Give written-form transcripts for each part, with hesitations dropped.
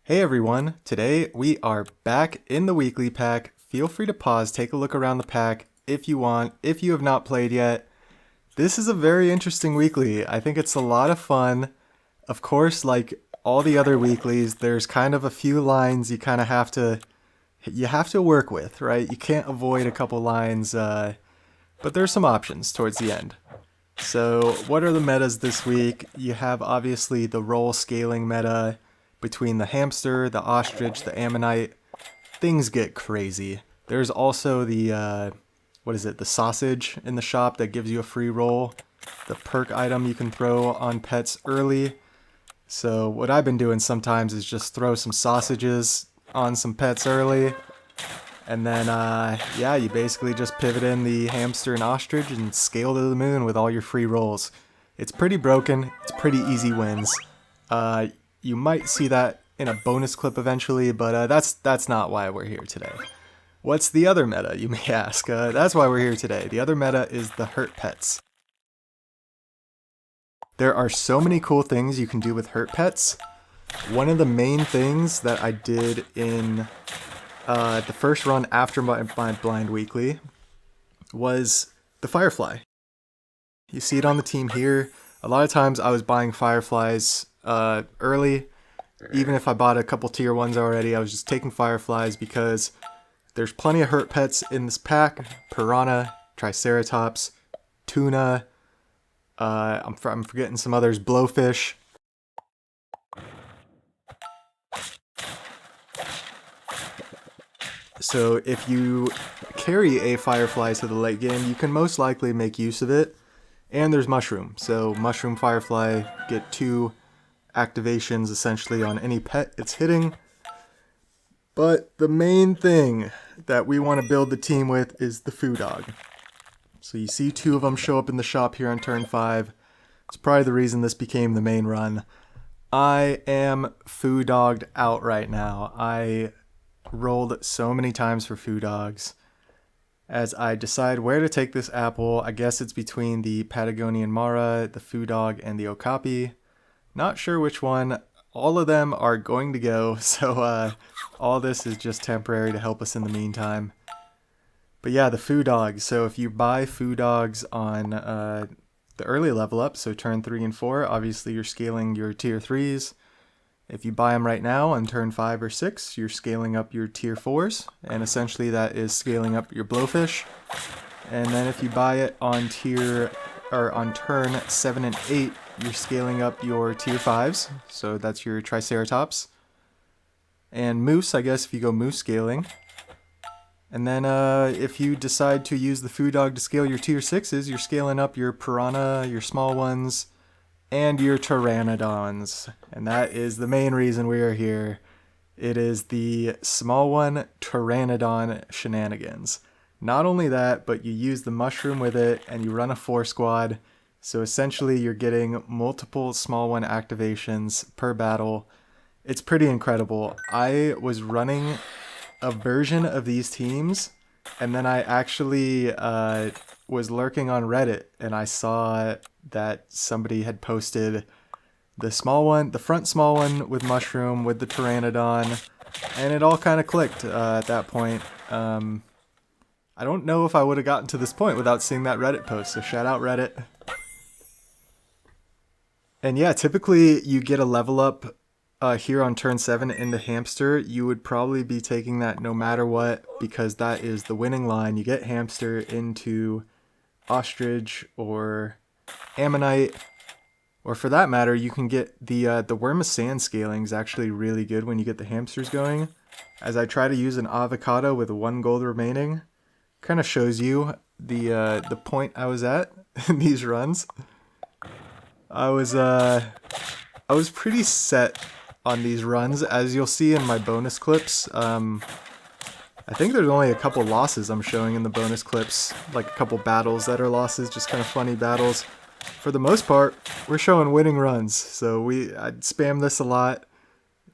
Hey everyone, today we are back in the weekly pack. Feel free to pause, take a look around the pack if you want, if you have not played yet. This is a very interesting weekly. I think it's a lot of fun. Of course, like all the other weeklies, there's kind of a few lines you kind of have to work with, right? You can't avoid a couple lines, but there's some options towards the end. So, what are the metas this week? You have obviously the roll scaling meta between the hamster, the ostrich, the ammonite. Things get crazy. There's also the the sausage in the shop that gives you a free roll. The perk item you can throw on pets early. So what I've been doing sometimes is just throw some sausages on some pets early. And then, you basically just pivot in the hamster and ostrich and scale to the moon with all your free rolls. It's pretty broken. It's pretty easy wins. You might see that in a bonus clip eventually, but that's not why we're here today. What's the other meta, you may ask? That's why we're here today. The other meta is the hurt pets. There are so many cool things you can do with hurt pets. One of the main things that I did in the first run after my blind weekly was the firefly. You see it on the team here. A lot of times I was buying fireflies early. Even if I bought a couple tier 1s already, I was just taking fireflies because there's plenty of hurt pets in this pack. Piranha, Triceratops, Tuna, I'm forgetting some others, Blowfish. So if you carry a firefly to the late game, you can most likely make use of it. And there's Mushroom. So Mushroom Firefly, get 2 activations essentially on any pet it's hitting. But the main thing that we want to build the team with is the Foo Dog. So you see 2 of them show up in the shop here on turn 5. It's probably the reason this became the main run. I am Foo Dogged out right now. I rolled so many times for Foo Dogs. As I decide where to take this apple, I guess it's between the Patagonian Mara, the Foo Dog, and the Okapi. Not sure which one. All of them are going to go, so all this is just temporary to help us in the meantime. But yeah, the Foo Dogs. So if you buy Foo Dogs on the early level up, so turn 3 and 4, obviously you're scaling your tier 3s. If you buy them right now on turn 5 or 6, you're scaling up your tier 4s, and essentially that is scaling up your Blowfish. And then if you buy it on turn 7 and 8, you're scaling up your tier 5s, so that's your Triceratops. And Moose, I guess if you go Moose scaling. And then if you decide to use the Foo Dog to scale your tier 6s, you're scaling up your Piranha, your small ones, and your Pteranodons. And that is the main reason we are here. It is the small one Pteranodon shenanigans. Not only that, but you use the mushroom with it and you run a 4 squad. So essentially you're getting multiple small one activations per battle. It's pretty incredible. I was running a version of these teams, and then I actually was lurking on Reddit, and I saw that somebody had posted the small one, the front small one with mushroom with the Pteranodon, and it all kind of clicked at that point. I don't know if I would have gotten to this point without seeing that Reddit post, so shout out Reddit. And yeah, typically you get a level up here on turn 7 into Hamster. You would probably be taking that no matter what, because that is the winning line. You get Hamster into Ostrich or Ammonite, or for that matter, you can get the Worm of Sand scaling is actually really good when you get the hamsters going. As I try to use an avocado with 1 gold remaining, kind of shows you the point I was at in these runs. I was pretty set on these runs, as you'll see in my bonus clips. I think there's only a couple losses I'm showing in the bonus clips, like a couple battles that are losses, just kind of funny battles. For the most part, we're showing winning runs, so I'd spam this a lot,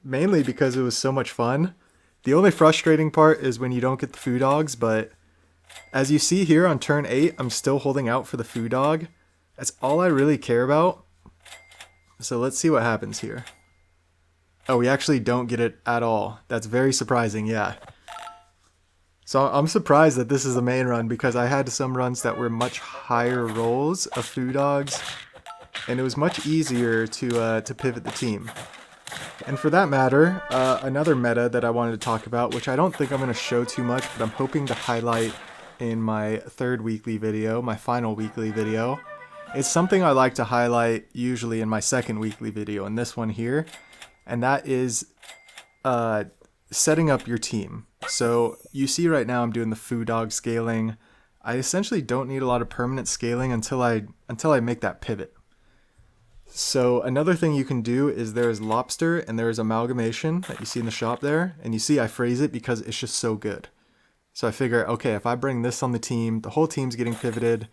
mainly because it was so much fun. The only frustrating part is when you don't get the Foo Dogs, but as you see here on turn 8, I'm still holding out for the Foo Dog. That's all I really care about. So let's see what happens here. Oh, we actually don't get it at all. That's very surprising, yeah. So I'm surprised that this is the main run because I had some runs that were much higher rolls of Foo Dogs, and it was much easier to pivot the team. And for that matter, another meta that I wanted to talk about, which I don't think I'm going to show too much, but I'm hoping to highlight in my third weekly video, my final weekly video. It's something I like to highlight usually in my second weekly video, in this one here, and that is setting up your team. So you see right now I'm doing the Foo Dog scaling. I essentially don't need a lot of permanent scaling until I make that pivot. So another thing you can do is there's Lobster and there's Amalgamation that you see in the shop there. And you see I phrase it because it's just so good. So I figure, okay, if I bring this on the team, the whole team's getting pivoted.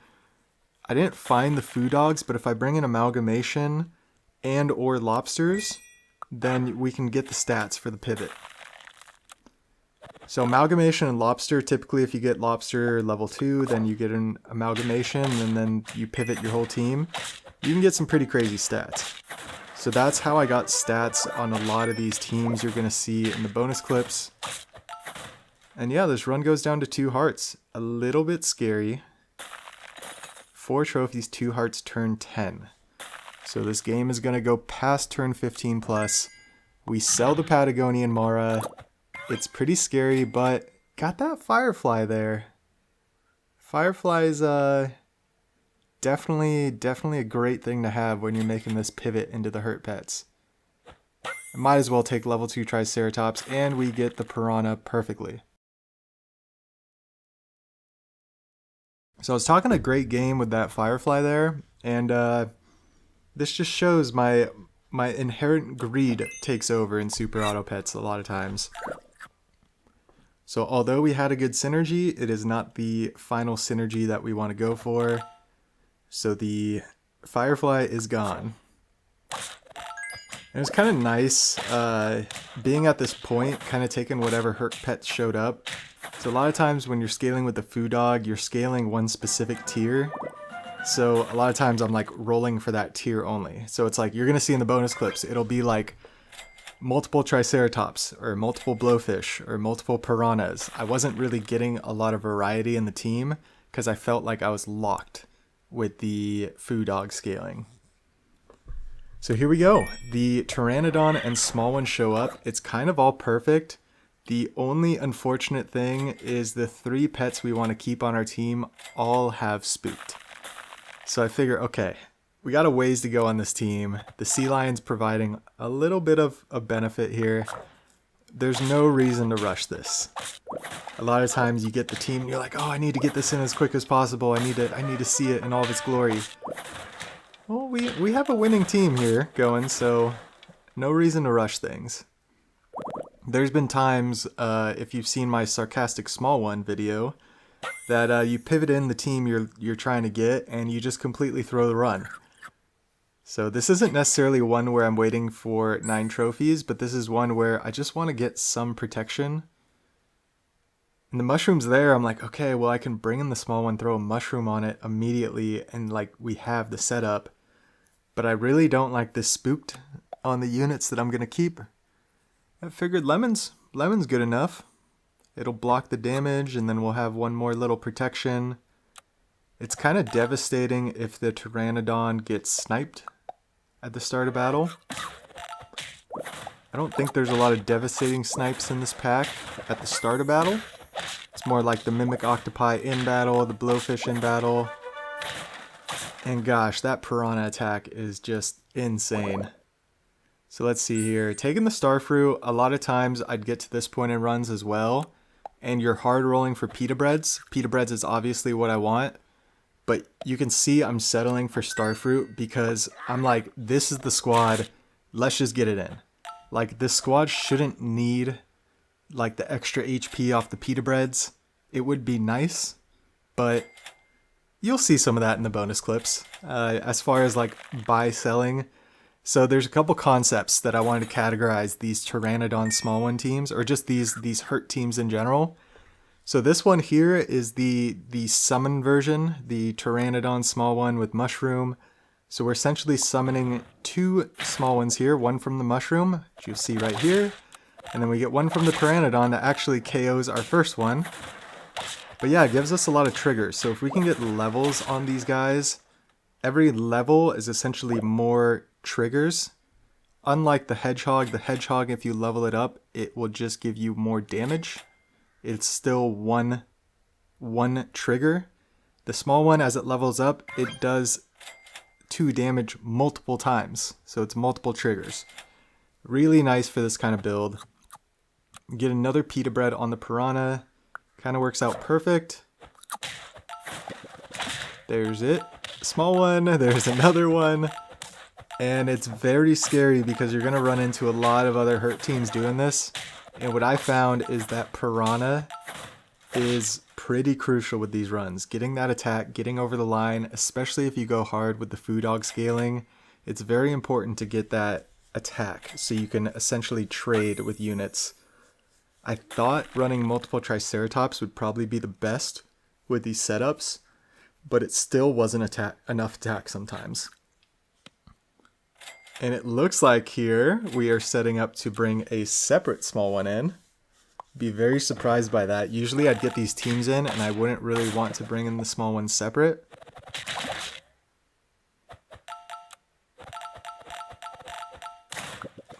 I didn't find the Foo Dogs, but if I bring in Amalgamation and or Lobsters, then we can get the stats for the pivot. So Amalgamation and Lobster, typically if you get Lobster level 2, then you get an Amalgamation, and then you pivot your whole team. You can get some pretty crazy stats. So that's how I got stats on a lot of these teams you're going to see in the bonus clips. And yeah, this run goes down to 2 hearts. A little bit scary. 4 trophies, 2 hearts, turn 10. So this game is going to go past turn 15 plus. We sell the Patagonian Mara. It's pretty scary, but got that Firefly there. Firefly's definitely a great thing to have when you're making this pivot into the hurt pets. I might as well take level 2 Triceratops, and we get the Piranha perfectly. So I was talking a great game with that Firefly there, and this just shows my inherent greed takes over in Super Auto Pets a lot of times. So although we had a good synergy, it is not the final synergy that we want to go for. So the Firefly is gone. And it was kind of nice being at this point, kind of taking whatever hurt pet showed up. So a lot of times when you're scaling with the Foo Dog, you're scaling one specific tier. So a lot of times I'm like rolling for that tier only. So it's like you're going to see in the bonus clips, it'll be like multiple Triceratops or multiple Blowfish or multiple Piranhas. I wasn't really getting a lot of variety in the team because I felt like I was locked with the Foo Dog scaling. So here we go. The Pteranodon and small one show up. It's kind of all perfect. The only unfortunate thing is the 3 pets we want to keep on our team all have spooked. So I figure, okay, we got a ways to go on this team. The Sea Lion's providing a little bit of a benefit here. There's no reason to rush this. A lot of times you get the team and you're like, oh, I need to get this in as quick as possible. I need to see it in all of its glory. Well, we have a winning team here going, so no reason to rush things. There's been times, if you've seen my sarcastic small one video, that you pivot in the team you're trying to get and you just completely throw the run. So this isn't necessarily one where I'm waiting for 9 trophies, but this is one where I just want to get some protection. And the mushroom's there, I'm like, okay, well I can bring in the small one, throw a mushroom on it immediately, and like we have the setup. But I really don't like this spooked on the units that I'm going to keep. I figured Lemon's good enough. It'll block the damage, and then we'll have one more little protection. It's kind of devastating if the Pteranodon gets sniped at the start of battle. I don't think there's a lot of devastating snipes in this pack at the start of battle. It's more like the Mimic Octopi in battle, the Blowfish in battle. And gosh, that Piranha attack is just insane. So let's see here. Taking the Starfruit, a lot of times I'd get to this point in runs as well. And you're hard rolling for Pita Breads. Pita Breads is obviously what I want. But you can see I'm settling for Starfruit because I'm like, this is the squad. Let's just get it in. Like, this squad shouldn't need like the extra HP off the Pita Breads. It would be nice, but you'll see some of that in the bonus clips. As far as like buy selling. So there's a couple concepts that I wanted to categorize these Pteranodon small one teams, or just these hurt teams in general. So this one here is the summon version, the Pteranodon small one with mushroom. So we're essentially summoning 2 small ones here, one from the mushroom, which you'll see right here, and then we get one from the pteranodon that actually KOs our first one. But yeah, it gives us a lot of triggers. So if we can get levels on these guys, every level is essentially more triggers. Unlike the hedgehog, if you level it up, it will just give you more damage. It's still one trigger. The small one, as it levels up, it does 2 damage multiple times. So it's multiple triggers. Really nice for this kind of build. Get another pita bread on the piranha. Kind of works out perfect. There's it. Small one. There's another one. And it's very scary because you're going to run into a lot of other hurt teams doing this. And what I found is that piranha is pretty crucial with these runs. Getting that attack, getting over the line, especially if you go hard with the foo dog scaling, it's very important to get that attack so you can essentially trade with units. I thought running multiple Triceratops would probably be the best with these setups, but it still wasn't enough attack sometimes. And it looks like here we are setting up to bring a separate small one in. Be very surprised by that. Usually I'd get these teams in and I wouldn't really want to bring in the small ones separate.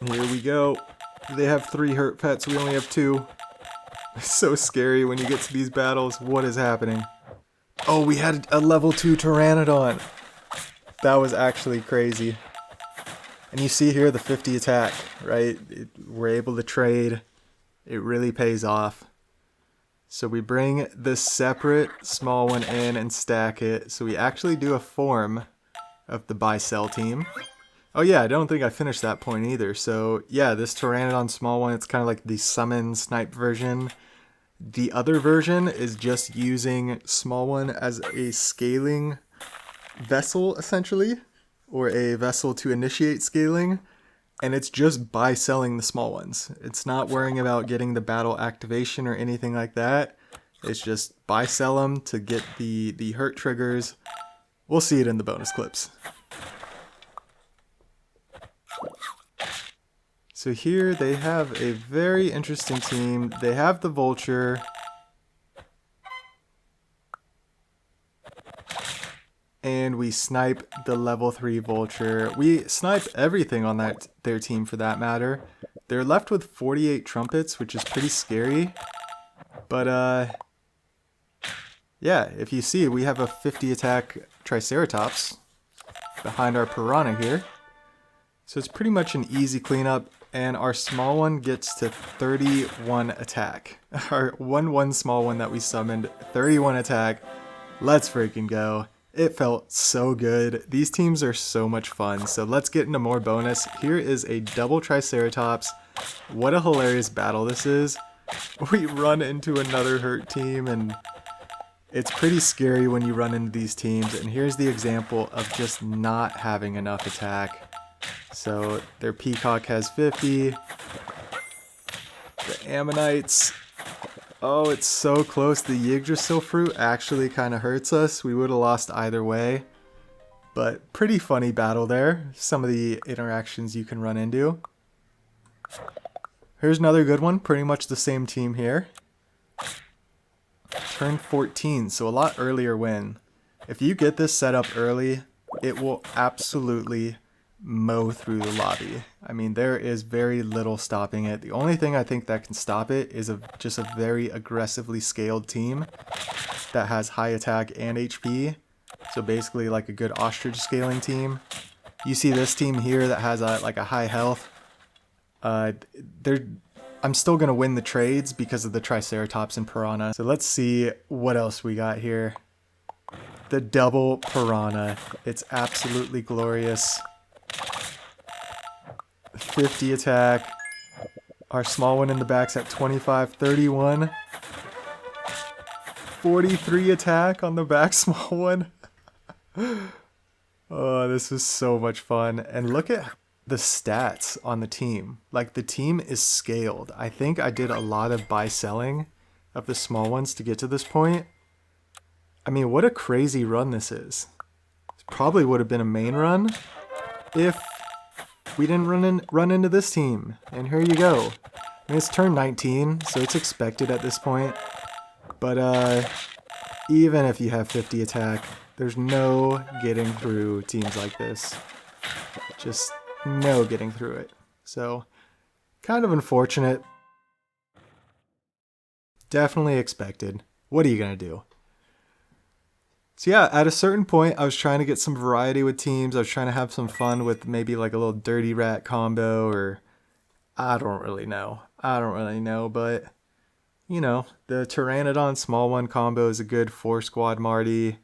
Here we go. They have 3 hurt pets, we only have 2. It's so scary when you get to these battles. What is happening? Oh, we had a level 2 Pteranodon. That was actually crazy. And you see here the 50 attack, right? We're able to trade. It really pays off. So we bring the separate small one in and stack it. So we actually do a form of the buy-sell team. Oh yeah, I don't think I finished that point either. So yeah, this Pteranodon small one, it's kind of like the summon snipe version. The other version is just using small one as a scaling vessel, essentially, or a vessel to initiate scaling. And it's just by selling the small ones. It's not worrying about getting the battle activation or anything like that. It's just buy sell them to get the hurt triggers. We'll see it in the bonus clips. So here they have a very interesting team. They have the vulture. And we snipe the level 3 vulture. We snipe everything on their team for that matter. They're left with 48 trumpets, which is pretty scary. But yeah, if you see, we have a 50 attack Triceratops behind our piranha here. So it's pretty much an easy cleanup. And our small one gets to 31 attack. Our 1/1 small one that we summoned, 31 attack. Let's freaking go. It felt so good. These teams are so much fun. So let's get into more bonus. Here is a double Triceratops. What a hilarious battle this is. We run into another hurt team and it's pretty scary when you run into these teams. And here's the example of just not having enough attack. So their peacock has 50. The ammonites. Oh, it's so close. The Yggdrasil fruit actually kind of hurts us. We would have lost either way. But pretty funny battle there. Some of the interactions you can run into. Here's another good one. Pretty much the same team here. Turn 14, so a lot earlier win. If you get this set up early, it will absolutely mow through the lobby. I mean, there is very little stopping it. The only thing I think that can stop it is just a very aggressively scaled team that has high attack and HP. So basically like a good ostrich scaling team. You see this team here that has like a high health. I'm still going to win the trades because of the Triceratops and Piranha. So let's see what else we got here. The double Piranha. It's absolutely glorious. 50 attack. Our small one in the back's at 25, 31. 43 attack on the back small one. Oh, this is so much fun. And look at the stats on the team. Like, the team is scaled. I think I did a lot of buy selling of the small ones to get to this point. I mean, what a crazy run this is. It's probably would have been a main run if we didn't run into this team. And here you go. I mean, it's turn 19, so it's expected at this point. But even if you have 50 attack, there's no getting through teams like this. Just no getting through it. So, kind of unfortunate. Definitely expected. What are you going to do? So yeah, at a certain point, I was trying to get some variety with teams. I was trying to have some fun with maybe like a little dirty rat combo, or I don't really know. But you know, the Pteranodon small one combo is a good 4-squad Marty.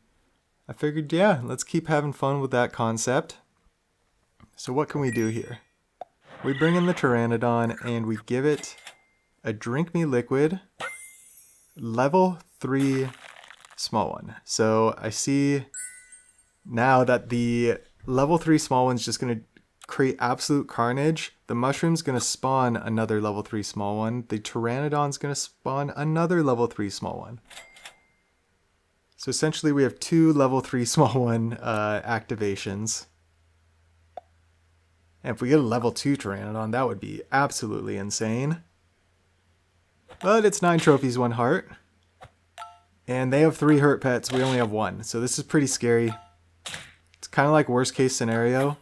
I figured, yeah, let's keep having fun with that concept. So what can we do here? We bring in the Pteranodon and we give it a Drink Me Liquid level 3 small one. So I see now that the level 3 small one's just going to create absolute carnage. The mushroom's going to spawn another level 3 small one. The Pteranodon's going to spawn another level 3 small one. So essentially we have 2 level 3 small one activations. And if we get a level 2 Pteranodon, that would be absolutely insane. But it's 9 trophies, 1 heart. And they have 3 hurt pets, we only have 1. So this is pretty scary. It's kind of like worst case scenario.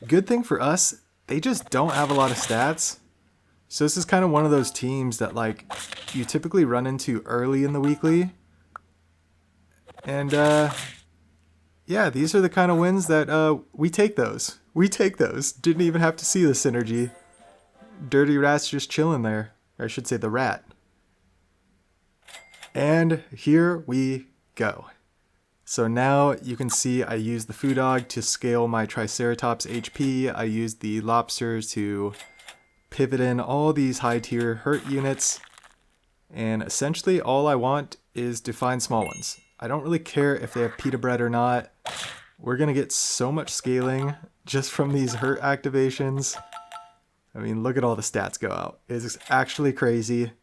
Good thing for us, they just don't have a lot of stats. So this is kind of one of those teams that like you typically run into early in the weekly. And yeah, these are the kind of wins that we take those. We take those. Didn't even have to see the synergy. Dirty Rat's just chilling there. Or I should say the rat. And here we go. So now you can see I use the Foo Dog to scale my Triceratops HP. I use the Lobsters to pivot in all these high tier hurt units. And essentially all I want is to find small ones. I don't really care if they have pita bread or not. We're going to get so much scaling just from these hurt activations. I mean, look at all the stats go out. It's actually crazy.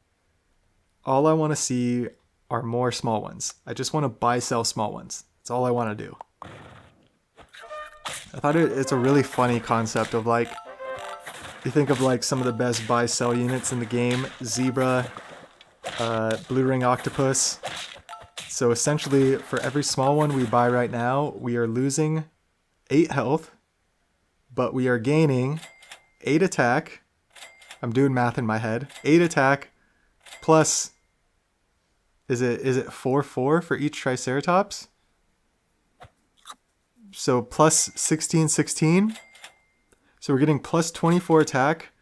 All I want to see are more small ones. I just want to buy, sell small ones. That's all I want to do. I thought it's a really funny concept of like, you think of like some of the best buy, sell units in the game. Zebra, Blue Ring Octopus. So essentially, for every small one we buy right now, we are losing 8 health, but we are gaining 8 attack. I'm doing math in my head. 8 attack plus, is it 4/4 for each Triceratops? So plus 16. So we're getting plus 24 attack,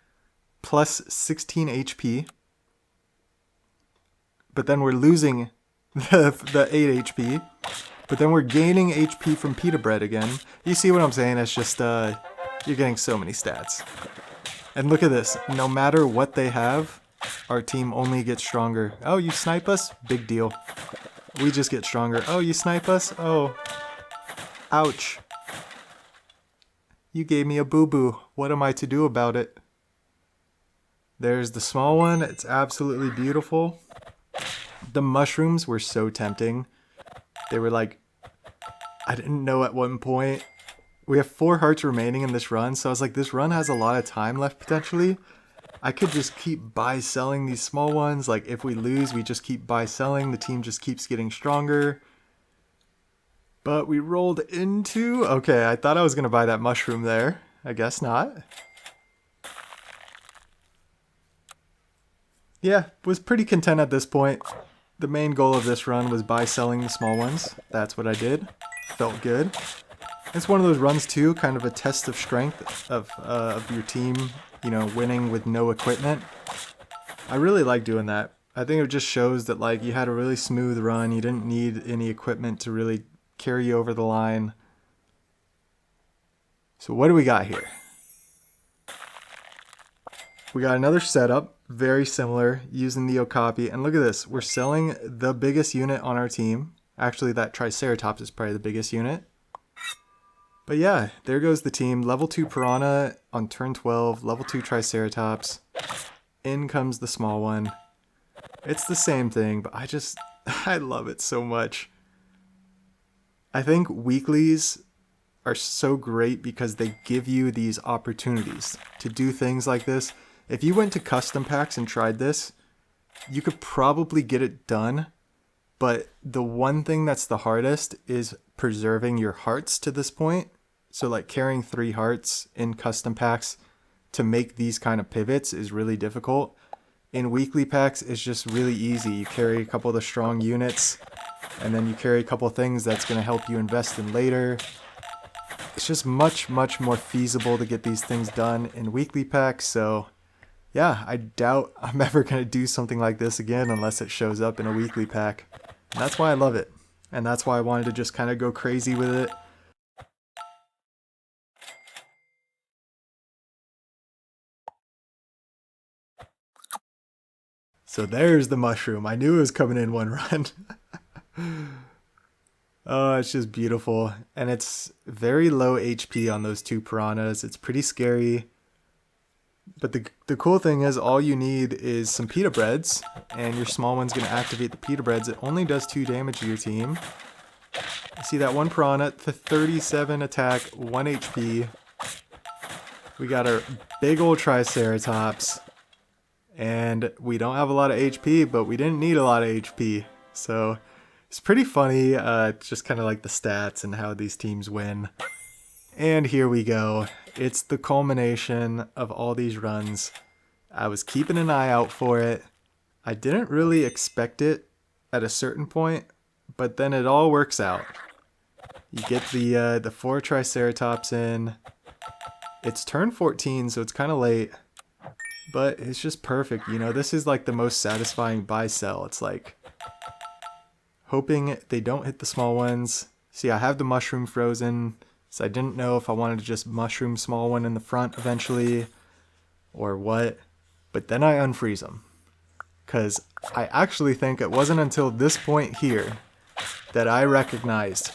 plus 16 HP. But then we're losing the 8 HP. But then we're gaining HP from pita bread again. You see what I'm saying? It's just, you're getting so many stats. And look at this. No matter what they have, our team only gets stronger. Oh, you snipe us? Big deal. We just get stronger. Oh, you snipe us? Oh. Ouch. You gave me a boo-boo. What am I to do about it? There's the small one. It's absolutely beautiful. The mushrooms were so tempting. They were like, I didn't know at one point. We have 4 hearts remaining in this run, so I was like, this run has a lot of time left potentially. I could just keep buy-selling these small ones. Like, if we lose, we just keep buy-selling. The team just keeps getting stronger. But we rolled into... Okay, I thought I was going to buy that mushroom there. I guess not. Yeah, was pretty content at this point. The main goal of this run was buy-selling the small ones. That's what I did. Felt good. It's one of those runs too, kind of a test of strength of your team, you know, winning with no equipment. I really like doing that. I think it just shows that like you had a really smooth run. You didn't need any equipment to really carry you over the line. So what do we got here? We got another setup, very similar, using the Okapi. And look at this, we're selling the biggest unit on our team. Actually, that Triceratops is probably the biggest unit. But yeah, there goes the team. Level 2 Piranha on turn 12, level 2 Triceratops. In comes the small one. It's the same thing, but I love it so much. I think weeklies are so great because they give you these opportunities to do things like this. If you went to custom packs and tried this, you could probably get it done, but the one thing that's the hardest is preserving your hearts to this point. So like carrying 3 hearts in custom packs to make these kind of pivots is really difficult. In weekly packs, it's just really easy. You carry a couple of the strong units, and then you carry a couple of things that's going to help you invest in later. It's just much more feasible to get these things done in weekly packs. So yeah, I doubt I'm ever going to do something like this again unless it shows up in a weekly pack. And that's why I love it. And that's why I wanted to just kind of go crazy with it. So there's the mushroom. I knew it was coming in one run. Oh, it's just beautiful. And it's very low HP on those 2 piranhas. It's pretty scary. But the cool thing is all you need is some pita breads, and your small one's going to activate the pita breads. It only does 2 damage to your team. See that one piranha, the 37 attack, 1 HP. We got our big old Triceratops. And we don't have a lot of HP, but we didn't need a lot of HP. So it's pretty funny, just kind of like the stats and how these teams win. And here we go. It's the culmination of all these runs. I was keeping an eye out for it. I didn't really expect it at a certain point, but then it all works out. You get the 4 Triceratops in. It's turn 14, so it's kind of late. But it's just perfect, you know, this is like the most satisfying buy sell. It's like hoping they don't hit the small ones. See, I have the mushroom frozen, so I didn't know if I wanted to just mushroom small one in the front eventually or what. But then I unfreeze them. Because I actually think it wasn't until this point here that I recognized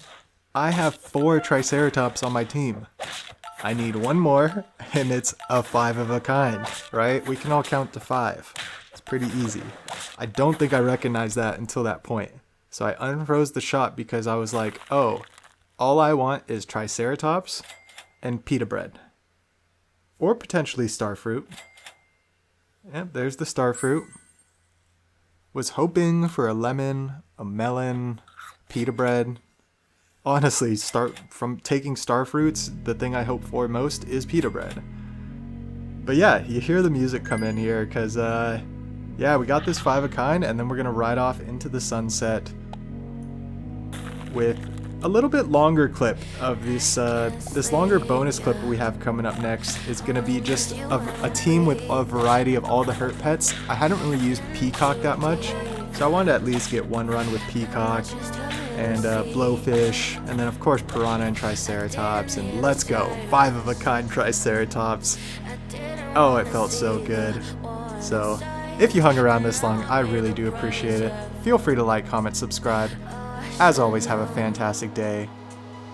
I have 4 Triceratops on my team. I need 1 more, and it's a 5 of a kind, right? We can all count to 5. It's pretty easy. I don't think I recognized that until that point. So I unfroze the shot because I was like, oh, all I want is Triceratops and pita bread. Or potentially starfruit. Yep, there's the starfruit. Was hoping for a lemon, a melon, pita bread. Honestly, from taking starfruits, the thing I hope for most is pita bread. But yeah, you hear the music come in here because, yeah, we got this 5 of kind, and then we're going to ride off into the sunset with a little bit longer clip of this longer bonus clip we have coming up next is going to be just a team with a variety of all the hurt pets. I hadn't really used Peacock that much, so I wanted to at least get 1 run with Peacock and Blowfish, and then of course Piranha and Triceratops, and let's go, 5 of a kind Triceratops. Oh, it felt so good. So, if you hung around this long, I really do appreciate it. Feel free to like, comment, subscribe. As always, have a fantastic day.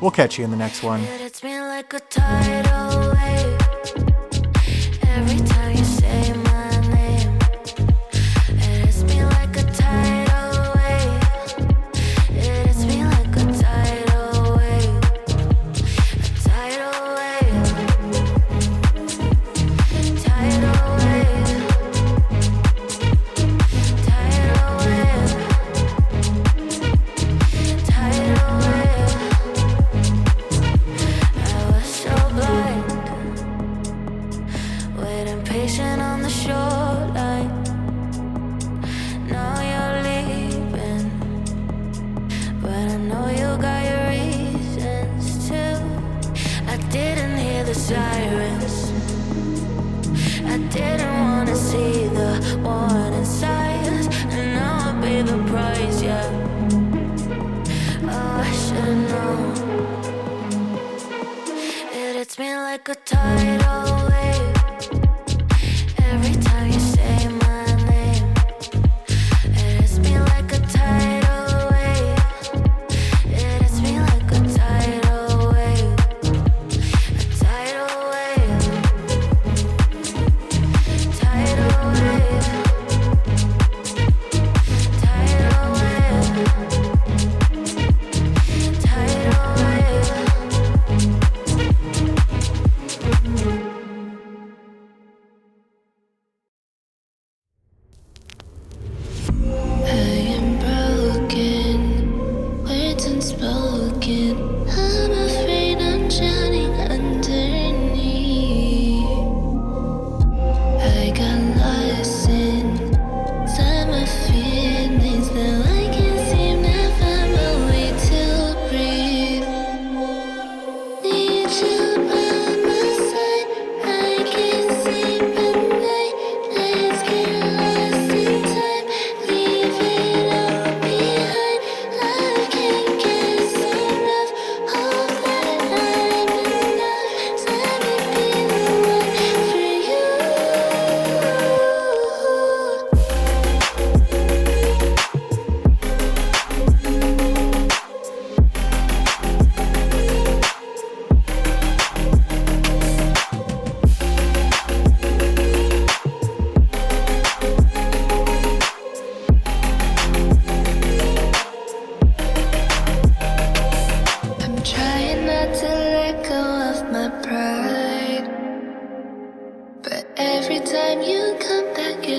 We'll catch you in the next one. It's been like a tidal wave. Every time you say my name, it hits me like a tidal wave. It hits me like a tidal wave. A tidal wave. Tidal wave. Tidal wave. Tidal wave. I was so blind.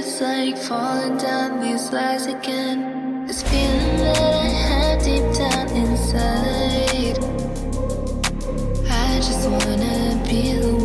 it's like falling down these lies again. This feeling that I have deep down inside. I just wanna be the